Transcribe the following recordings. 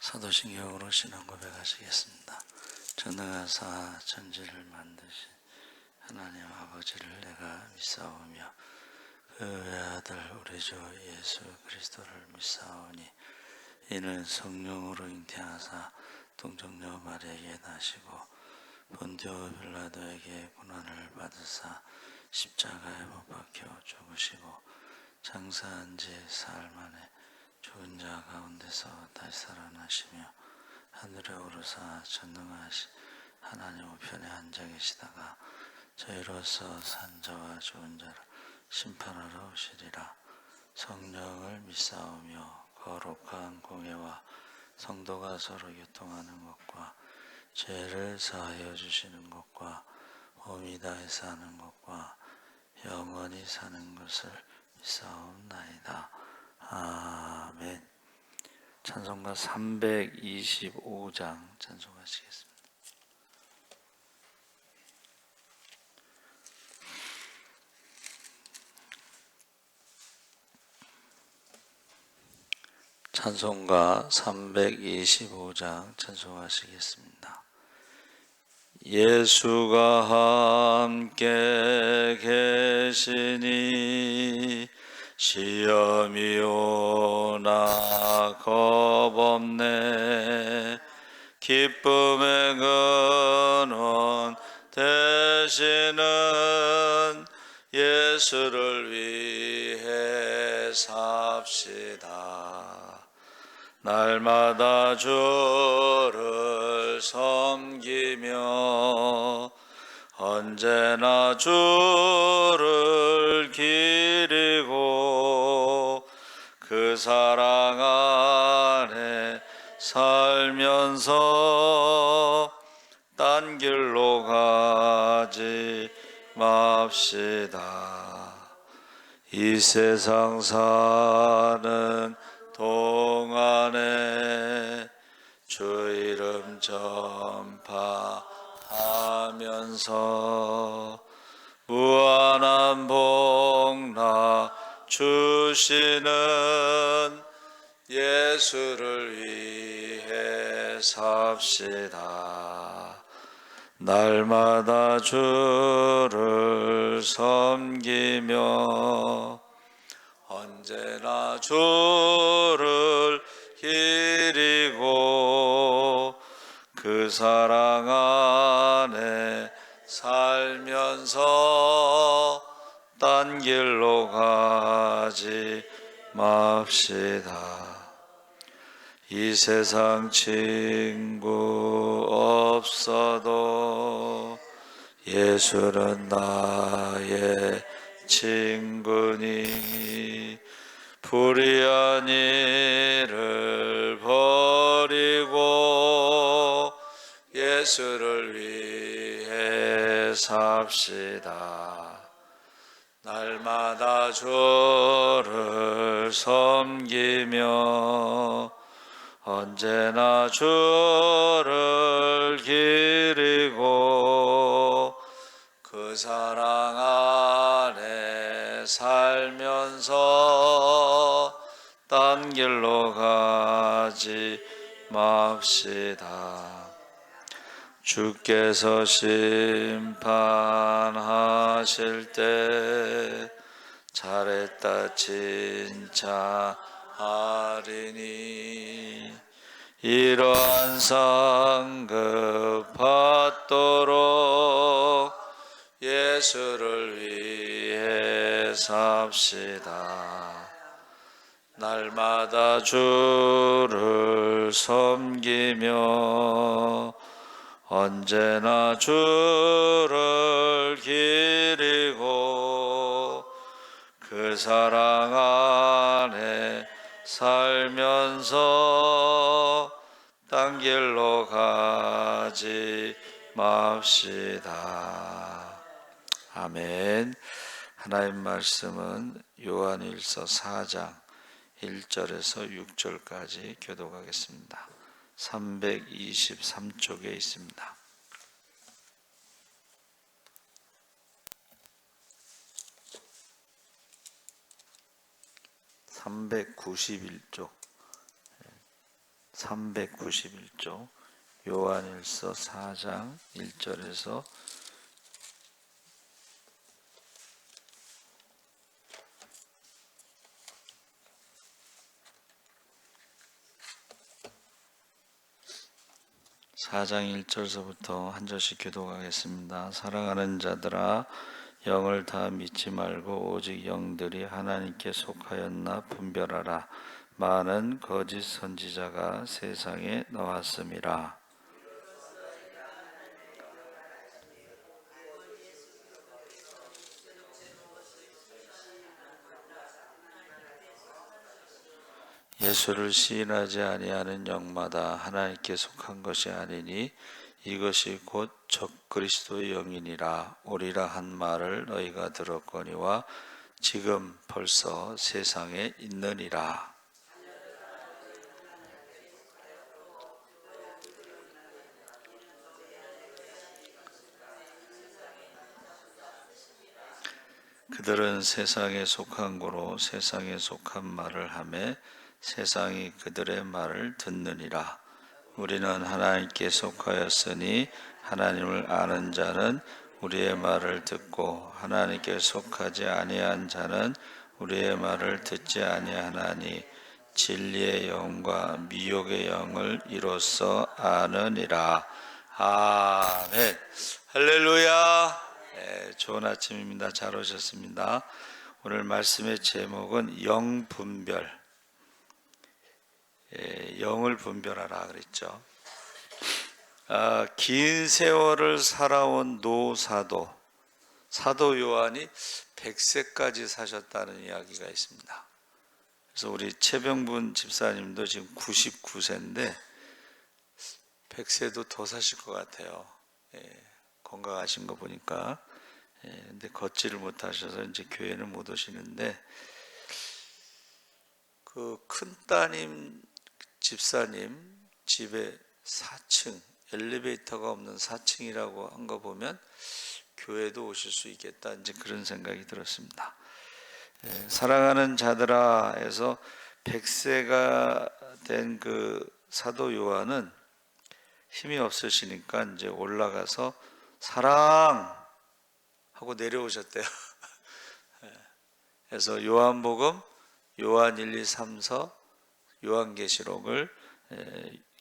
사도신경으로 신앙 고백하시겠습니다. 전능하사 천지를 만드신 하나님 아버지를 내가 믿사오며 그 외아들 우리 주 예수 그리스도를 믿사오니 이는 성령으로 잉태하사 동정녀 마리아에게 나시고 본디오 빌라도에게 고난을 받으사 십자가에 못 박혀 죽으시고 장사한 지 사흘 만에 죽은 자 가운데서 다시 살아나시며 하늘에 오르사 전능하신 하나님 우편에 앉아 계시다가 저희로서 산 자와 죽은 자를 심판하러 오시리라. 성령을 믿사오며 거룩한 공예와 성도가 서로 교통하는 것과 죄를 사하여 주시는 것과 몸이 다해서 하는 것과 영원히 사는 것을 믿사옵나이다. 아멘. 찬송가 325장 찬송하시겠습니다. 찬송가 325장 찬송하시겠습니다. 예수가 함께 계시니 시험이 오나 겁없네. 기쁨의 근원 되시는 예수를 위해 삽시다. 날마다 주를 섬기며 언제나 주를 기리고 그 사랑 안에 살면서 딴 길로 가지 맙시다. 이 세상 사는 동안에 주 이름 전파하면서 무한한 복나 주시는 예수를 위해 삽시다. 날마다 주를 섬기며 언제나 주를 기리고 그 사랑 안에 살면서 딴 길로 가지 맙시다. 이 세상 친구 없어도 예수는 나의 친구니 불의한 일을 버리고 예수를 위해 삽시다. 날마다 주를 섬기며 언제나 주를 기리고 그 사랑 안에 살면서 딴 길로 가지 맙시다. 주께서 심판하실 때 잘했다 진짜 하리니 이러한 상급 받도록 예수를 위해 삽시다. 날마다 주를 섬기며 언제나 주를 기리고 그 사랑 안에 살면서 딴 길로 가지 맙시다. 아멘. 하나님 말씀은 요한일서 4장 1절에서 6절까지 교독하겠습니다. 323쪽에 있습니다. 391쪽 391조 요한일서 4장 1절에서 (4장 1절서부터) 한 절씩 교독하겠습니다. 사랑하는 자들아, 영을 다 믿지 말고 오직 영들이 하나님께 속하였나 분별하라. 많은 거짓 선지자가 세상에 나왔음이라. 예수를 시인하지 아니하는 영마다 하나님께 속한 것이 아니니 이것이 곧 적그리스도의 영이니라. 오리라 한 말을 너희가 들었거니와 지금 벌써 세상에 있느니라. 그들은 세상에 속한 고로 세상에 속한 말을 하매 세상이 그들의 말을 듣느니라. 우리는 하나님께 속하였으니 하나님을 아는 자는 우리의 말을 듣고 하나님께 속하지 아니한 자는 우리의 말을 듣지 아니하나니 진리의 영과 미혹의 영을 이로써 아느니라. 아멘. 할렐루야. 좋은 아침입니다. 잘 오셨습니다. 오늘 말씀의 제목은 영분별, 영을 분별하라 그랬죠. 긴 세월을 살아온 노사도, 사도 요한이 100세까지 사셨다는 이야기가 있습니다. 그래서 우리 최병분 집사님도 지금 99세인데 100세도 더 사실 것 같아요. 건강하신 거 보니까. 근데 걷지를 못하셔서 이제 교회는 못 오시는데, 그 큰 따님 집사님 집에 4층 엘리베이터가 없는 4층이라고 한 거 보면 교회도 오실 수 있겠다, 이제 그런 생각이 들었습니다. 사랑하는 자들아 해서 100세가 된 그 사도 요한은 힘이 없으시니까 이제 올라가서 사랑 하고 내려오셨대요. 그래서 요한복음, 요한 1, 2, 3서, 요한계시록을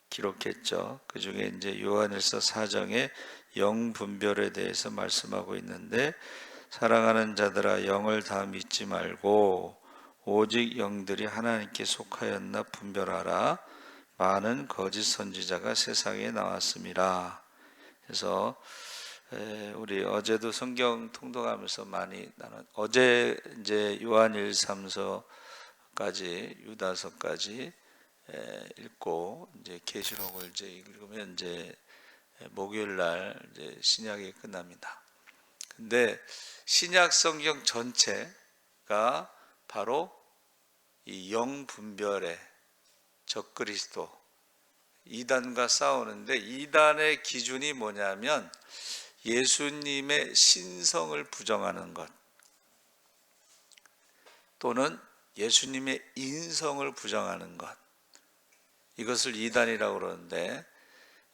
기록했죠. 그 중에 이제 요한일서 4장에 영분별에 대해서 말씀하고 있는데, 사랑하는 자들아 영을 다 믿지 말고 오직 영들이 하나님께 속하였나 분별하라. 많은 거짓 선지자가 세상에 나왔음이라. 그래서 우리 어제도 성경 통독하면서 많이 어제 이제 요한 1, 3서까지 유다서까지 읽고 이제 계시록을 이제 읽으면 이제 목요일 날 이제 신약이 끝납니다. 근데 신약 성경 전체가 바로 이 영분별의 적그리스도 이단과 싸우는데, 이단의 기준이 뭐냐면 예수님의 신성을 부정하는 것 또는 예수님의 인성을 부정하는 것, 이것을 이단이라고 그러는데,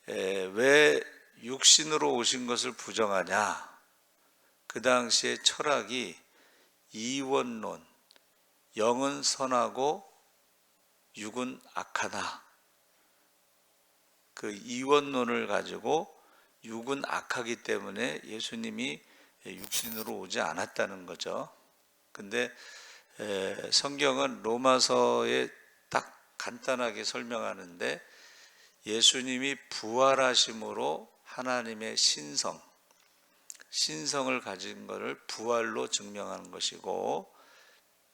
왜 육신으로 오신 것을 부정하냐? 그 당시에 철학이 이원론, 영은 선하고 육은 악하다, 그 이원론을 가지고 육은 악하기 때문에 예수님이 육신으로 오지 않았다는 거죠. 근데 성경은 로마서에 딱 간단하게 설명하는데, 예수님이 부활하심으로 하나님의 신성을 가진 것을 부활로 증명하는 것이고,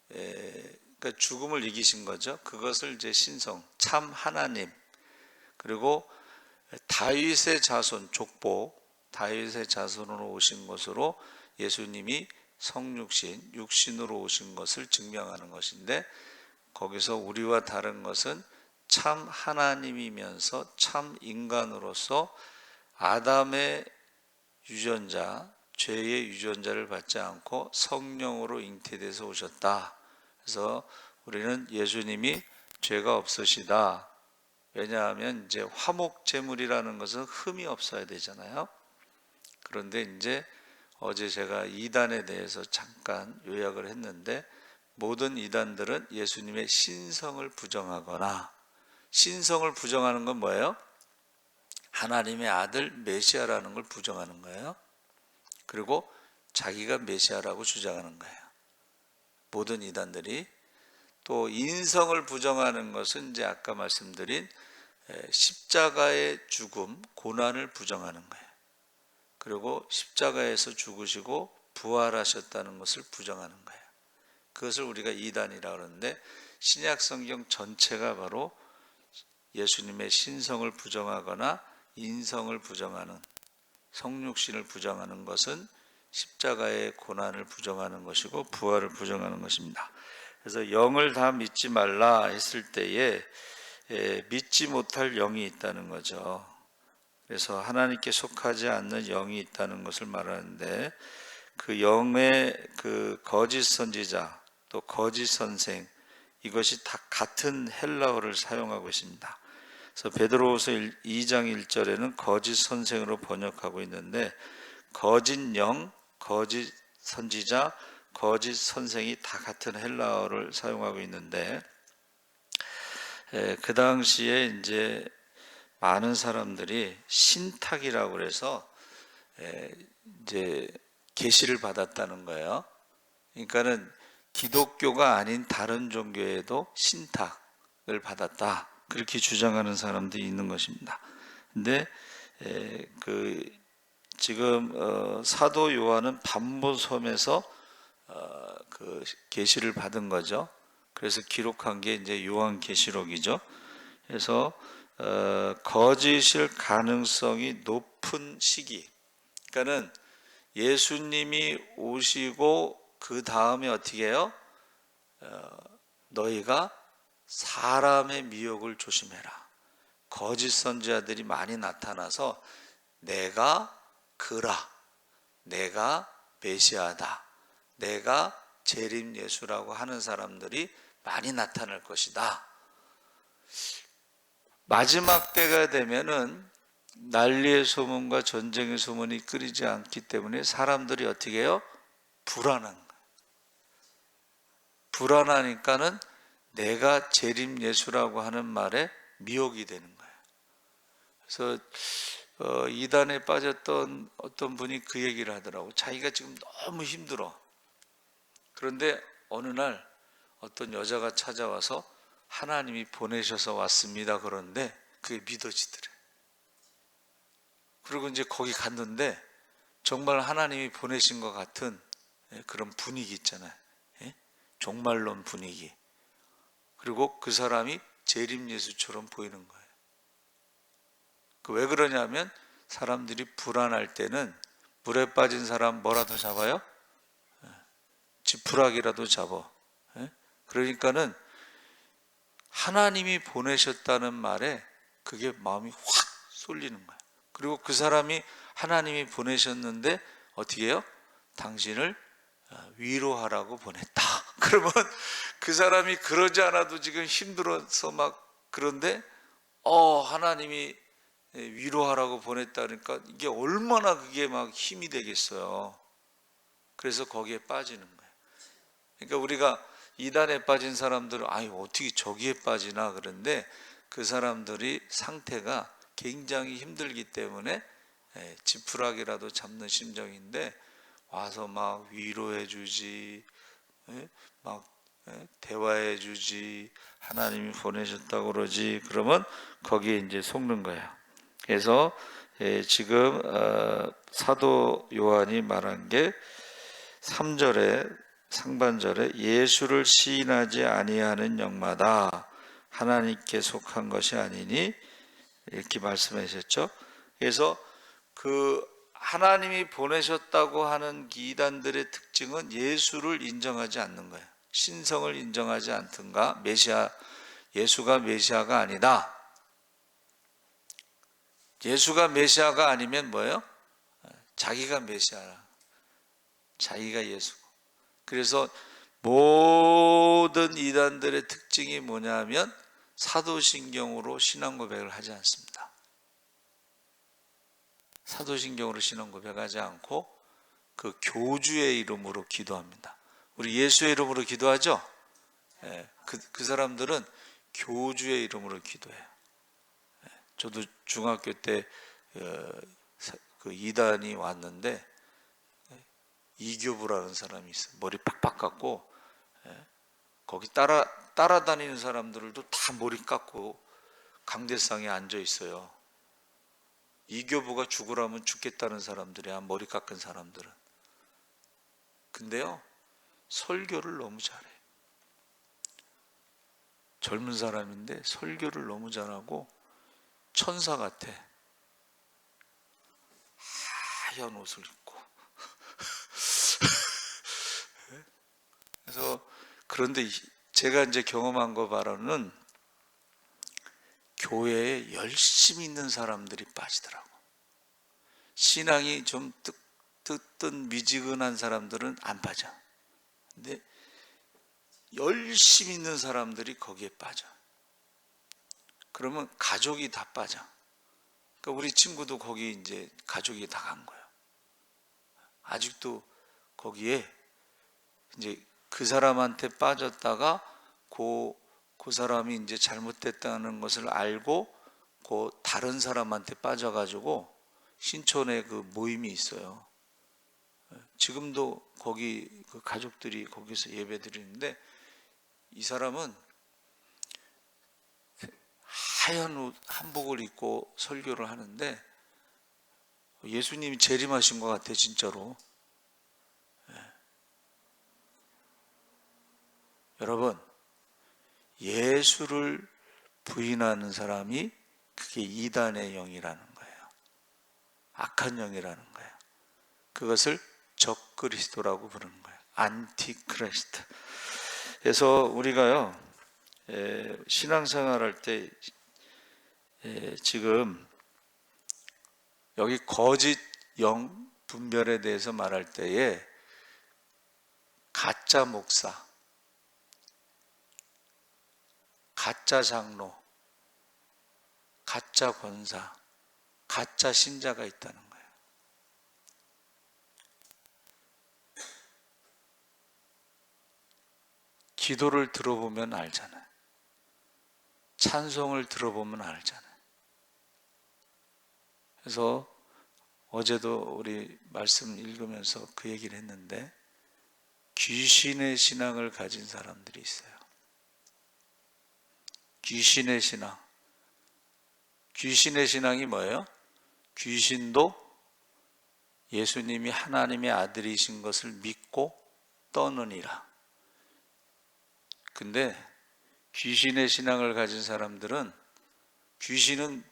그러니까 죽음을 이기신 거죠. 그것을 이제 신성, 참 하나님, 그리고 다윗의 자손, 족보, 다윗의 자손으로 오신 것으로 예수님이 성육신, 육신으로 오신 것을 증명하는 것인데, 거기서 우리와 다른 것은 참 하나님이면서 참 인간으로서 아담의 유전자, 죄의 유전자를 받지 않고 성령으로 잉태돼서 오셨다. 그래서 우리는 예수님이 죄가 없으시다, 왜냐하면 이제 화목 제물이라는 것은 흠이 없어야 되잖아요. 그런데 이제 어제 제가 이단에 대해서 잠깐 요약을 했는데, 모든 이단들은 예수님의 신성을 부정하거나, 신성을 부정하는 건 뭐예요? 하나님의 아들 메시아라는 걸 부정하는 거예요. 그리고 자기가 메시아라고 주장하는 거예요. 모든 이단들이. 또 인성을 부정하는 것은 이제 아까 말씀드린 십자가의 죽음, 고난을 부정하는 거예요. 그리고 십자가에서 죽으시고 부활하셨다는 것을 부정하는 거예요. 그것을 우리가 이단이라고 하는데, 신약 성경 전체가 바로 예수님의 신성을 부정하거나 인성을 부정하는, 성육신을 부정하는 것은 십자가의 고난을 부정하는 것이고 부활을 부정하는 것입니다. 그래서 영을 다 믿지 말라 했을 때에 믿지 못할 영이 있다는 거죠. 그래서 하나님께 속하지 않는 영이 있다는 것을 말하는데, 그 영의 그 거짓 선지자 또 거짓 선생, 이것이 다 같은 헬라어를 사용하고 있습니다. 그래서 베드로후서 2장 1절에는 거짓 선생으로 번역하고 있는데, 거짓 영, 거짓 선지자, 거짓 선생이 다 같은 헬라어를 사용하고 있는데, 그 당시에 이제 많은 사람들이 신탁이라고 그래서 이제 계시를 받았다는 거예요. 그러니까는 기독교가 아닌 다른 종교에도 신탁을 받았다, 그렇게 주장하는 사람들이 있는 것입니다. 근데 그 지금 사도 요한은 반모섬에서 그 계시를 받은 거죠. 그래서 기록한 게 이제 요한계시록이죠. 그래서 거짓일 가능성이 높은 시기, 그러니까는 예수님이 오시고 그 다음에 어떻게 해요? 너희가 사람의 미혹을 조심해라. 거짓 선지자들이 많이 나타나서 내가 그라, 내가 메시아다, 내가 재림 예수라고 하는 사람들이 많이 나타날 것이다. 마지막 때가 되면은 난리의 소문과 전쟁의 소문이 끊이지 않기 때문에 사람들이 어떻게 해요? 불안한 거예요. 불안하니까는 내가 재림 예수라고 하는 말에 미혹이 되는 거예요. 그래서 이단에 빠졌던 어떤 분이 그 얘기를 하더라고. 자기가 지금 너무 힘들어. 그런데 어느 날 어떤 여자가 찾아와서 하나님이 보내셔서 왔습니다, 그런데 그게 믿어지더래. 그리고 이제 거기 갔는데 정말 하나님이 보내신 것 같은 그런 분위기 있잖아요. 종말론 분위기. 그리고 그 사람이 재림 예수처럼 보이는 거예요. 왜 그러냐면, 사람들이 불안할 때는 물에 빠진 사람 뭐라도 잡아요? 지푸라기라도 잡아. 그러니까는 하나님이 보내셨다는 말에 그게 마음이 확 쏠리는 거예요. 그리고 그 사람이 하나님이 보내셨는데 어떻게 해요? 당신을 위로하라고 보냈다. 그러면 그 사람이 그러지 않아도 지금 힘들어서 막, 그런데 하나님이 위로하라고 보냈다니까 이게 얼마나 그게 막 힘이 되겠어요. 그래서 거기에 빠지는 거예요. 그러니까 우리가 이단에 빠진 사람들은 어떻게 저기에 빠지나 그런데, 그 사람들이 상태가 굉장히 힘들기 때문에 지푸라기라도 잡는 심정인데 와서 막 위로해 주지, 막 대화해 주지, 하나님이 보내셨다고 그러지, 그러면 거기에 이제 속는 거예요. 그래서 지금 사도 요한이 말한 게 3절에 상반절에 예수를 시인하지 아니하는 영마다 하나님께 속한 것이 아니니, 이렇게 말씀하셨죠. 그래서 그 하나님이 보내셨다고 하는 이단들의 특징은 예수를 인정하지 않는 거예요. 신성을 인정하지 않든가, 메시아, 예수가 메시아가 아니다. 예수가 메시아가 아니면 뭐예요? 자기가 메시아라, 자기가 예수고. 그래서 모든 이단들의 특징이 뭐냐면 사도신경으로 신앙 고백을 하지 않습니다. 사도신경으로 신앙 고백하지 않고 그 교주의 이름으로 기도합니다. 우리 예수의 이름으로 기도하죠? 예, 그 사람들은 교주의 이름으로 기도해요. 저도 중학교 때 그 이단이 왔는데 이교부라는 사람이 있어요. 머리 팍팍 깎고 거기 따라다니는 사람들도 다 머리 깎고 강대상에 앉아 있어요. 이교부가 죽으라면 죽겠다는 사람들이야, 머리 깎은 사람들은. 근데요, 설교를 너무 잘해. 젊은 사람인데 설교를 너무 잘하고 천사 같아. 하얀 옷을 입고. 그래서 그런데 제가 이제 경험한 거 바로는 교회에 열심히 있는 사람들이 빠지더라고. 신앙이 좀 뜨뜻 미지근한 사람들은 안 빠져. 근데 열심히 있는 사람들이 거기에 빠져. 그러면 가족이 다 빠져. 그러니까 우리 친구도 거기 이제 가족이 다 간 거예요. 아직도 거기에 이제 그 사람한테 빠졌다가 그 사람이 이제 잘못됐다는 것을 알고 그 다른 사람한테 빠져가지고 신촌에 그 모임이 있어요. 지금도 거기 그 가족들이 거기서 예배 드리는데 이 사람은 하얀 옷 한복을 입고 설교를 하는데 예수님이 재림하신 것 같아, 진짜로. 여러분, 예수를 부인하는 사람이 그게 이단의 영이라는 거예요. 악한 영이라는 거예요. 그것을 적그리스도라고 부르는 거예요. 안티크리스트. 그래서 우리가요, 신앙생활 할 때 지금 여기 거짓 영 분별에 대해서 말할 때에 가짜 목사, 가짜 장로, 가짜 권사, 가짜 신자가 있다는 거예요. 기도를 들어보면 알잖아요. 찬송을 들어보면 알잖아요. 그래서 어제도 우리 말씀 읽으면서 그 얘기를 했는데 귀신의 신앙을 가진 사람들이 있어요. 귀신의 신앙. 귀신의 신앙이 뭐예요? 귀신도 예수님이 하나님의 아들이신 것을 믿고 떠느니라. 근데 귀신의 신앙을 가진 사람들은 귀신은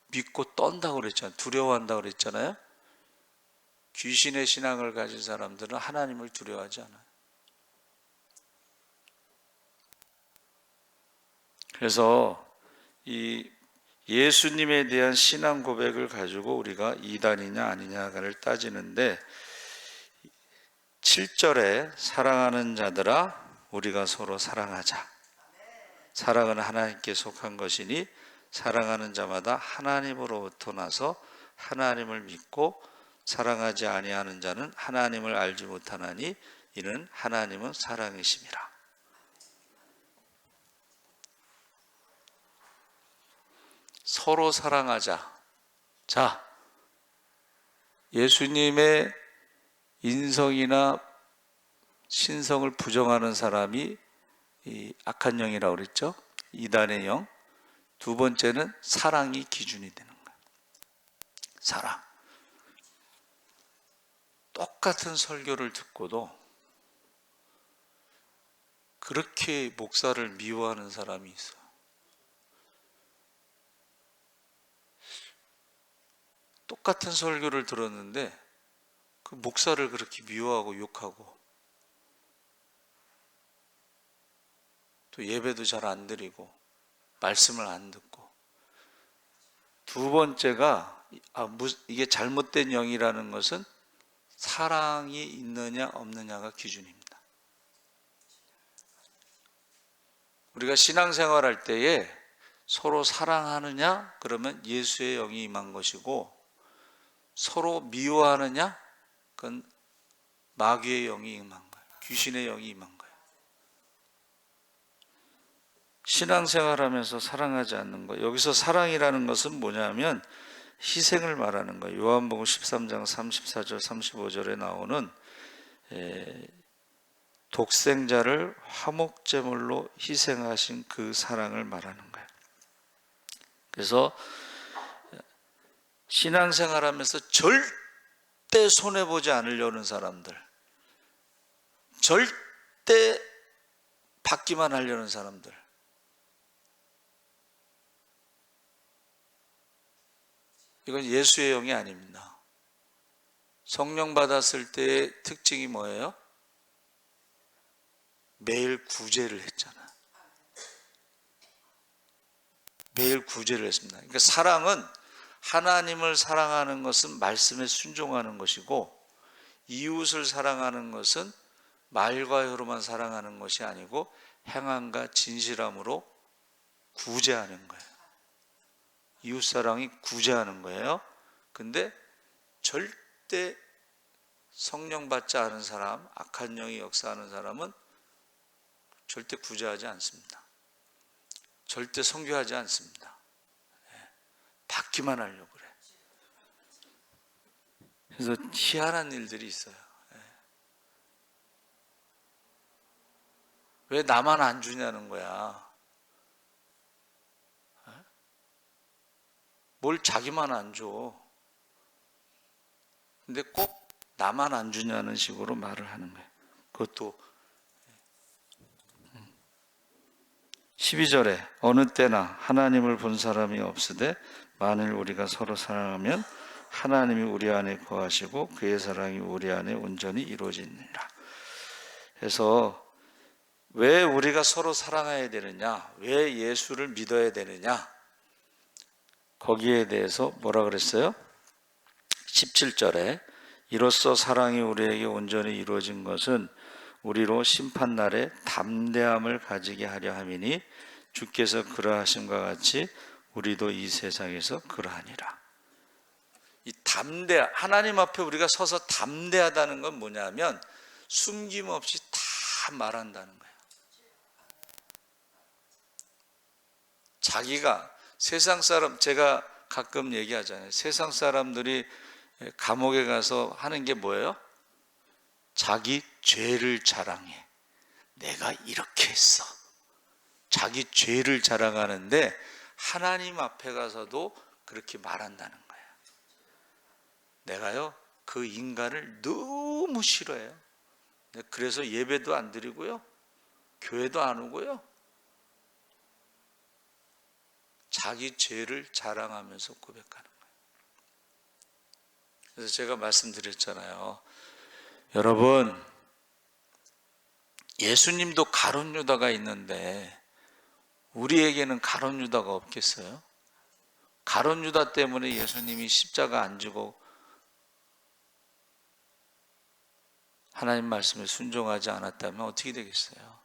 믿고 떤다고 그랬잖아요. 두려워한다고 그랬잖아요. 귀신의 신앙을 가진 사람들은 하나님을 두려워하지 않아요. 그래서 이 예수님에 대한 신앙 고백을 가지고 우리가 이단이냐 아니냐를 따지는데 7절에 사랑하는 자들아 우리가 서로 사랑하자. 사랑은 하나님께 속한 것이니 사랑하는 자마다 하나님으로부터 나서 하나님을 믿고 사랑하지 아니하는 자는 하나님을 알지 못하나니 이는 하나님은 사랑이심이라. 서로 사랑하자. 자, 예수님의 인성이나 신성을 부정하는 사람이 이 악한 영이라고 그랬죠. 이단의 영. 두 번째는 사랑이 기준이 되는 거예요. 사랑. 똑같은 설교를 듣고도 그렇게 목사를 미워하는 사람이 있어요. 똑같은 설교를 들었는데 그 목사를 그렇게 미워하고 욕하고 또 예배도 잘 안 드리고 말씀을 안 듣고. 두 번째가 이게 잘못된 영이라는 것은 사랑이 있느냐 없느냐가 기준입니다. 우리가 신앙생활할 때에 서로 사랑하느냐? 그러면 예수의 영이 임한 것이고, 서로 미워하느냐? 그건 마귀의 영이 임한 거예요. 귀신의 영이 임한 거예요. 신앙생활하면서 사랑하지 않는 거, 여기서 사랑이라는 것은 뭐냐면 희생을 말하는 거예요. 요한복음 13장 34절 35절에 나오는 독생자를 화목제물로 희생하신 그 사랑을 말하는 거예요. 그래서 신앙생활하면서 절대 손해보지 않으려는 사람들, 절대 받기만 하려는 사람들, 이건 예수의 영이 아닙니다. 성령 받았을 때의 특징이 뭐예요? 매일 구제를 했잖아. 매일 구제를 했습니다. 그러니까 사랑은, 하나님을 사랑하는 것은 말씀에 순종하는 것이고, 이웃을 사랑하는 것은 말과 혀로만 사랑하는 것이 아니고 행함과 진실함으로 구제하는 거예요. 이웃사랑이 구제하는 거예요. 근데 절대 성령 받지 않은 사람, 악한 영이 역사하는 사람은 절대 구제하지 않습니다. 절대 선교하지 않습니다. 받기만 하려고 그래. 그래서 희한한 일들이 있어요. 왜 나만 안 주냐는 거야. 뭘 자기만 안 줘. 근데 꼭 나만 안 주냐는 식으로 말을 하는 거예요. 그것도 12절에 어느 때나 하나님을 본 사람이 없으되 만일 우리가 서로 사랑하면 하나님이 우리 안에 거하시고 그의 사랑이 우리 안에 온전히 이루어지니라. 그래서 왜 우리가 서로 사랑해야 되느냐? 왜 예수를 믿어야 되느냐? 거기에 대해서 뭐라 그랬어요? 17절에 이로써 사랑이 우리에게 온전히 이루어진 것은 우리로 심판날에 담대함을 가지게 하려 함이니 주께서 그러하심과 같이 우리도 이 세상에서 그러하니라. 이 하나님 앞에 우리가 서서 담대하다는 건 뭐냐면 숨김없이 다 말한다는 거예요. 자기가 세상 사람, 제가 가끔 얘기하잖아요. 세상 사람들이 감옥에 가서 하는 게 뭐예요? 자기 죄를 자랑해. 내가 이렇게 했어. 자기 죄를 자랑하는데 하나님 앞에 가서도 그렇게 말한다는 거예요. 내가요, 그 인간을 너무 싫어해요. 그래서 예배도 안 드리고요, 교회도 안 오고요. 자기 죄를 자랑하면서 고백하는 거예요. 그래서 제가 말씀드렸잖아요. 여러분, 예수님도 가룟 유다가 있는데 우리에게는 가룟 유다가 없겠어요? 가룟 유다 때문에 예수님이 십자가 안 지고 하나님 말씀에 순종하지 않았다면 어떻게 되겠어요?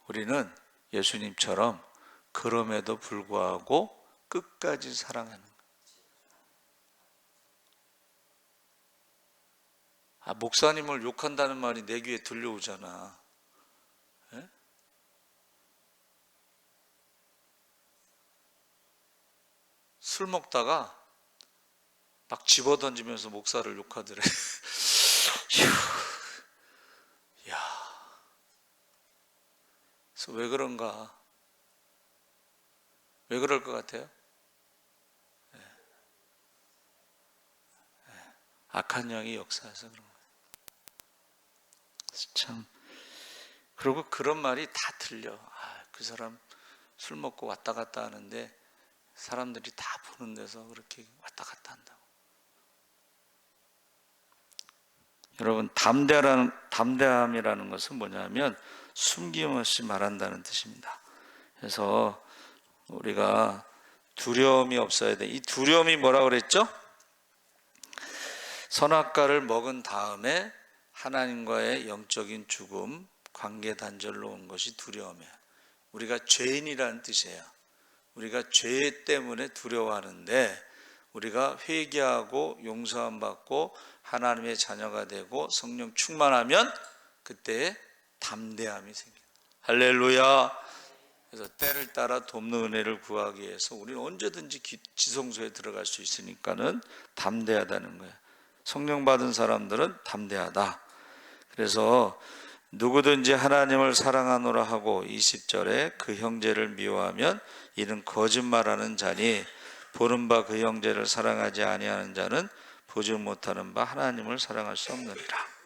우리는 예수님처럼 그럼에도 불구하고 끝까지 사랑하는 거예요. 목사님을 욕한다는 말이 내 귀에 들려오잖아. 에? 술 먹다가 막 집어던지면서 목사를 욕하더래. 야, 그래서 왜 그런가? 왜 그럴 것 같아요? 악한 영이 역사해서 그런 거예요. 참. 그리고 그런 말이 다 들려. 그 사람 술 먹고 왔다 갔다 하는데 사람들이 다 보는 데서 그렇게 왔다 갔다 한다고. 여러분, 담대함이라는 것은 뭐냐면 숨김없이 말한다는 뜻입니다. 그래서 우리가 두려움이 없어야 돼. 이 두려움이 뭐라 그랬죠? 선악과를 먹은 다음에 하나님과의 영적인 죽음, 관계 단절로 온 것이 두려움이에요. 우리가 죄인이라는 뜻이에요. 우리가 죄 때문에 두려워하는데 우리가 회개하고 용서함 받고 하나님의 자녀가 되고 성령 충만하면 그때 담대함이 생겨요. 할렐루야. 그래서 때를 따라 돕는 은혜를 구하기 위해서 우리는 언제든지 지성소에 들어갈 수 있으니까는 담대하다는 거예요. 성령 받은 사람들은 담대하다. 그래서 누구든지 하나님을 사랑하노라 하고 20절에 그 형제를 미워하면 이는 거짓말하는 자니 보는 바 그 형제를 사랑하지 아니하는 자는 보지 못하는 바 하나님을 사랑할 수 없느니라.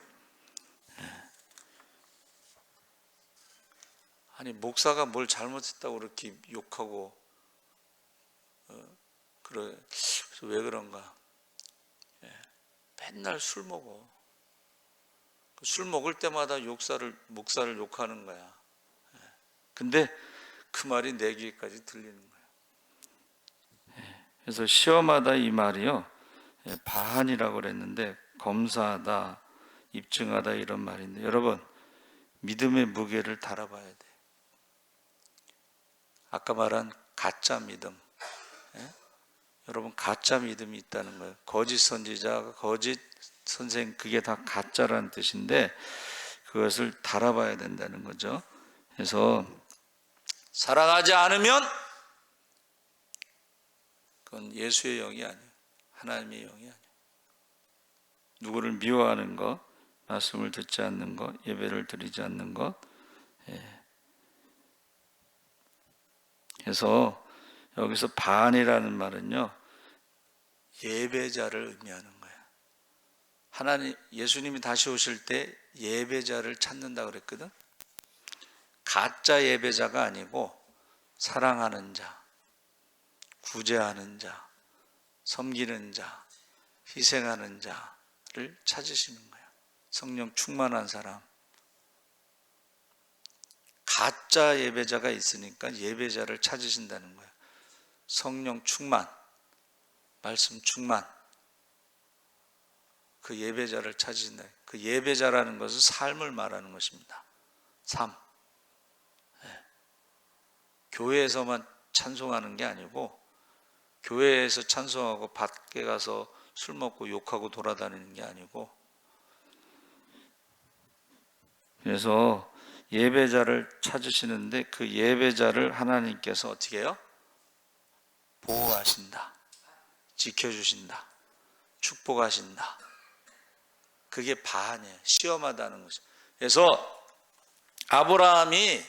아니 목사가 뭘 잘못했다고 그렇게 욕하고 그래서 왜 그런가? 맨날 술 먹어. 술 먹을 때마다 목사를 욕하는 거야. 근데 그 말이 내 귀에까지 들리는 거야. 그래서 시험하다 이 말이요, 바한이라고 그랬는데 검사하다, 입증하다 이런 말인데, 여러분 믿음의 무게를 달아봐야 돼. 아까 말한 가짜 믿음, 여러분 가짜 믿음이 있다는 거예요. 거짓 선지자, 거짓 선생, 그게 다 가짜라는 뜻인데 그것을 달아봐야 된다는 거죠. 그래서 사랑하지 않으면 그건 예수의 영이 아니에요. 하나님의 영이 아니에요. 누구를 미워하는 것, 말씀을 듣지 않는 것, 예배를 드리지 않는 것. 그래서 여기서 반이라는 말은요, 예배자를 의미하는 거예요. 예수님이 다시 오실 때 예배자를 찾는다 그랬거든. 가짜 예배자가 아니고 사랑하는 자, 구제하는 자, 섬기는 자, 희생하는 자를 찾으시는 거예요. 성령 충만한 사람. 가짜 예배자가 있으니까 예배자를 찾으신다는 거예요. 성령 충만, 말씀 충만, 그 예배자를 찾으신다. 그 예배자라는 것은 삶을 말하는 것입니다. 삶. 교회에서만 찬송하는 게 아니고 교회에서 찬송하고 밖에 가서 술 먹고 욕하고 돌아다니는 게 아니고, 그래서 예배자를 찾으시는데 그 예배자를 하나님께서 어떻게 해요? 보호하신다, 지켜주신다, 축복하신다. 그게 반이에요. 시험하다는 거죠. 그래서 아브라함이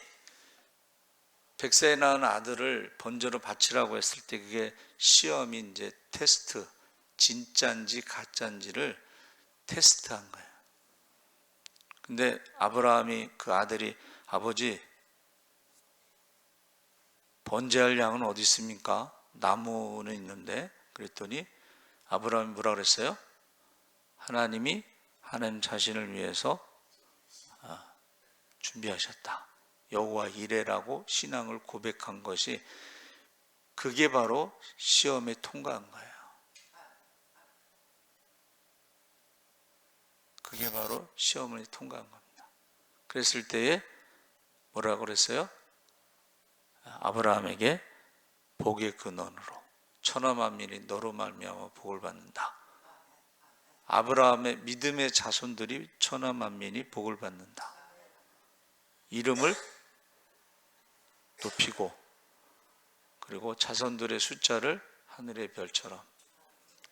100세에 낳은 아들을 번제로 바치라고 했을 때 그게 시험이 이제 테스트, 진짜인지 가짜인지를 테스트한 거예요. 근데 아브라함이 그 아들이 아버지 번제할 양은 어디 있습니까? 나무는 있는데. 그랬더니 아브라함이 뭐라 그랬어요? 하나님이 하나님 자신을 위해서 준비하셨다. 여호와 이레라고 신앙을 고백한 것이, 그게 바로 시험에 통과한 거예요. 그게 바로 시험을 통과한 겁니다. 그랬을 때에 뭐라고 그랬어요? 아브라함에게 복의 근원으로 천하 만민이 너로 말미암아 복을 받는다. 아브라함의 믿음의 자손들이 천하 만민이 복을 받는다. 이름을 높이고, 그리고 자손들의 숫자를 하늘의 별처럼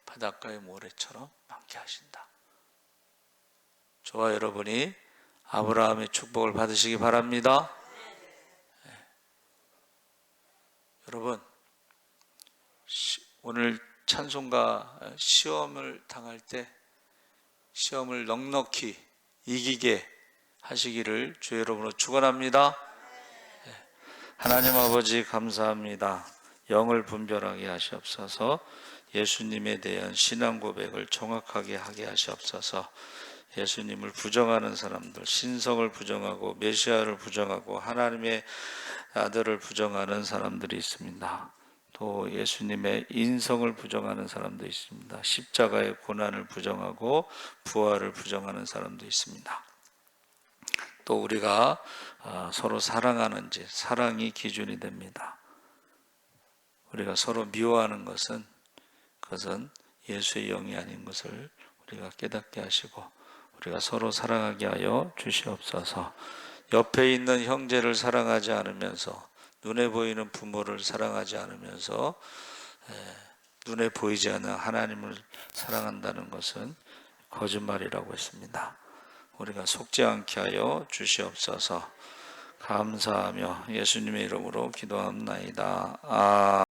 바닷가의 모래처럼 많게 하신다. 저와 여러분이 아브라함의 축복을 받으시기 바랍니다. 여러분, 오늘 찬송가 시험을 당할 때 시험을 넉넉히 이기게 하시기를 주 여러분으로 축원합니다. 하나님 아버지 감사합니다. 영을 분별하게 하시옵소서. 예수님에 대한 신앙 고백을 정확하게 하게 하시옵소서. 예수님을 부정하는 사람들, 신성을 부정하고 메시아를 부정하고 하나님의 아들을 부정하는 사람들이 있습니다. 또 예수님의 인성을 부정하는 사람도 있습니다. 십자가의 고난을 부정하고 부활을 부정하는 사람도 있습니다. 또 우리가 서로 사랑하는지, 사랑이 기준이 됩니다. 우리가 서로 미워하는 것은 그것은 예수의 영이 아닌 것을 우리가 깨닫게 하시고 우리가 서로 사랑하게 하여 주시옵소서. 옆에 있는 형제를 사랑하지 않으면서 눈에 보이는 부모를 사랑하지 않으면서 눈에 보이지 않는 하나님을 사랑한다는 것은 거짓말이라고 했습니다. 우리가 속지 않게 하여 주시옵소서. 감사하며 예수님의 이름으로 기도합나이다.